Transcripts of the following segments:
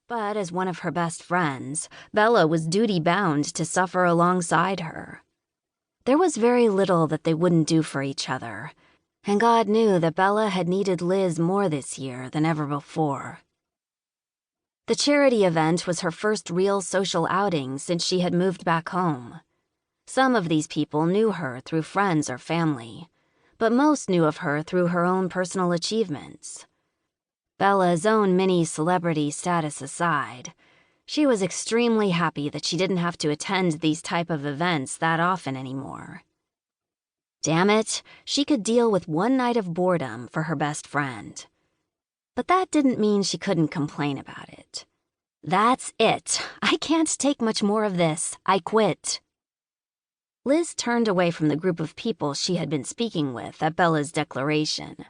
But as one of her best friends, Bella was duty-bound to suffer alongside her. There was very little that they wouldn't do for each other, and God knew that Bella had needed Liz more this year than ever before. The charity event was her first real social outing since she had moved back home. Some of these people knew her through friends or family, but most knew of her through her own personal achievements. Bella's own mini-celebrity status aside, she was extremely happy that she didn't have to attend these type of events that often anymore. Damn it, she could deal with one night of boredom for her best friend. But that didn't mean she couldn't complain about it. That's it. I can't take much more of this. I quit. Liz turned away from the group of people she had been speaking with at Bella's declaration.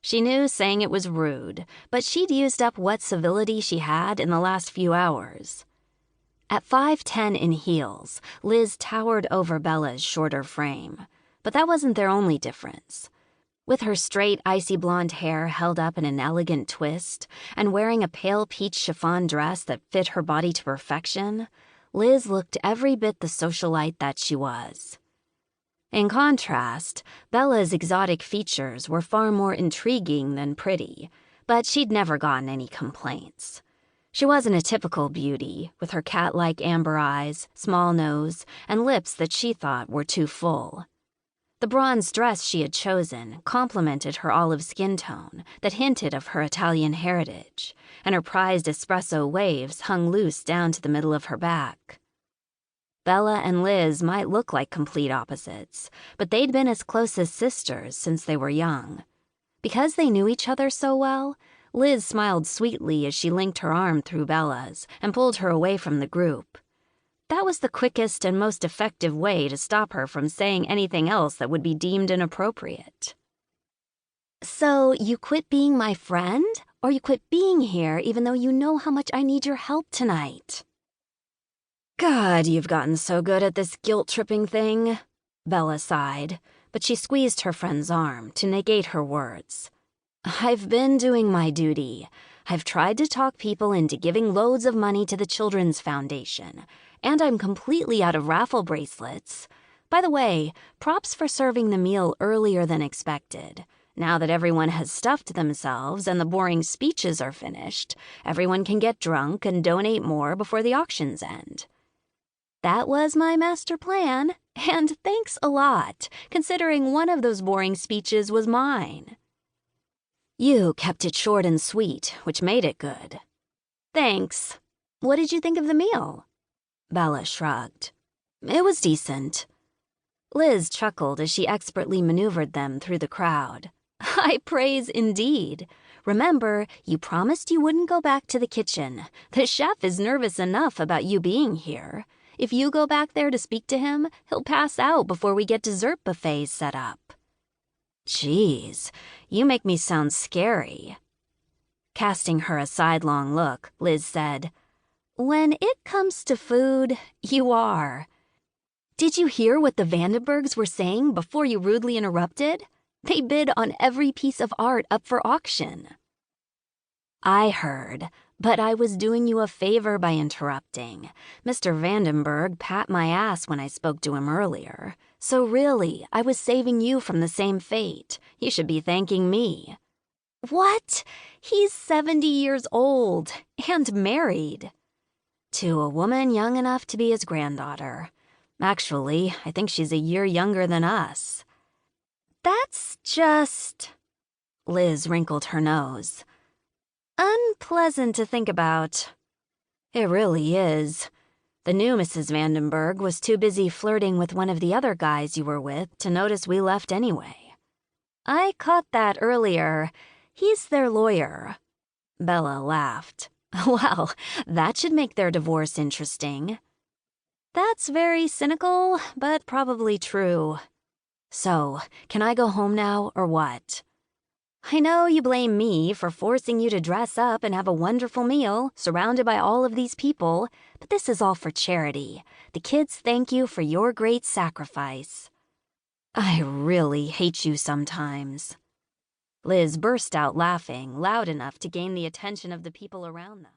She knew saying it was rude, but she'd used up what civility she had in the last few hours. At 5'10" in heels, Liz towered over Bella's shorter frame, but that wasn't their only difference. With her straight, icy blonde hair held up in an elegant twist and wearing a pale peach chiffon dress that fit her body to perfection, Liz looked every bit the socialite that she was. In contrast, Bella's exotic features were far more intriguing than pretty, but she'd never gotten any complaints. She wasn't a typical beauty, with her cat-like amber eyes, small nose, and lips that she thought were too full. The bronze dress she had chosen complemented her olive skin tone that hinted of her Italian heritage, and her prized espresso waves hung loose down to the middle of her back. Bella and Liz might look like complete opposites, but they'd been as close as sisters since they were young. Because they knew each other so well, Liz smiled sweetly as she linked her arm through Bella's and pulled her away from the group. That was the quickest and most effective way to stop her from saying anything else that would be deemed inappropriate. So, you quit being my friend, or you quit being here even though you know how much I need your help tonight? God, you've gotten so good at this guilt-tripping thing, Bella sighed, but she squeezed her friend's arm to negate her words. I've been doing my duty. I've tried to talk people into giving loads of money to the Children's Foundation, and I'm completely out of raffle bracelets. By the way, props for serving the meal earlier than expected. Now that everyone has stuffed themselves and the boring speeches are finished, everyone can get drunk and donate more before the auctions end. That was my master plan, and thanks a lot, considering one of those boring speeches was mine. You kept it short and sweet, which made it good. Thanks. What did you think of the meal? Bella shrugged. It was decent. Liz chuckled as she expertly maneuvered them through the crowd. High praise indeed. Remember, you promised you wouldn't go back to the kitchen. The chef is nervous enough about you being here. If you go back there to speak to him, he'll pass out before we get dessert buffets set up. Jeez, you make me sound scary. Casting her a sidelong look, Liz said, When it comes to food, you are. Did you hear what the Vandenbergs were saying before you rudely interrupted? They bid on every piece of art up for auction. I heard, but I was doing you a favor by interrupting. Mr. Vandenberg pat my ass when I spoke to him earlier. So really, I was saving you from the same fate. You should be thanking me. What? He's 70 years old and married. To a woman young enough to be his granddaughter. Actually, I think she's a year younger than us. That's just... Liz wrinkled her nose. Unpleasant to think about. It really is. The new Mrs. Vandenberg was too busy flirting with one of the other guys you were with to notice we left anyway. I caught that earlier. He's their lawyer. Bella laughed. Well, that should make their divorce interesting. That's very cynical, but probably true. So, can I go home now, or what? I know you blame me for forcing you to dress up and have a wonderful meal surrounded by all of these people, but this is all for charity. The kids thank you for your great sacrifice. I really hate you sometimes. Liz burst out laughing, loud enough to gain the attention of the people around them.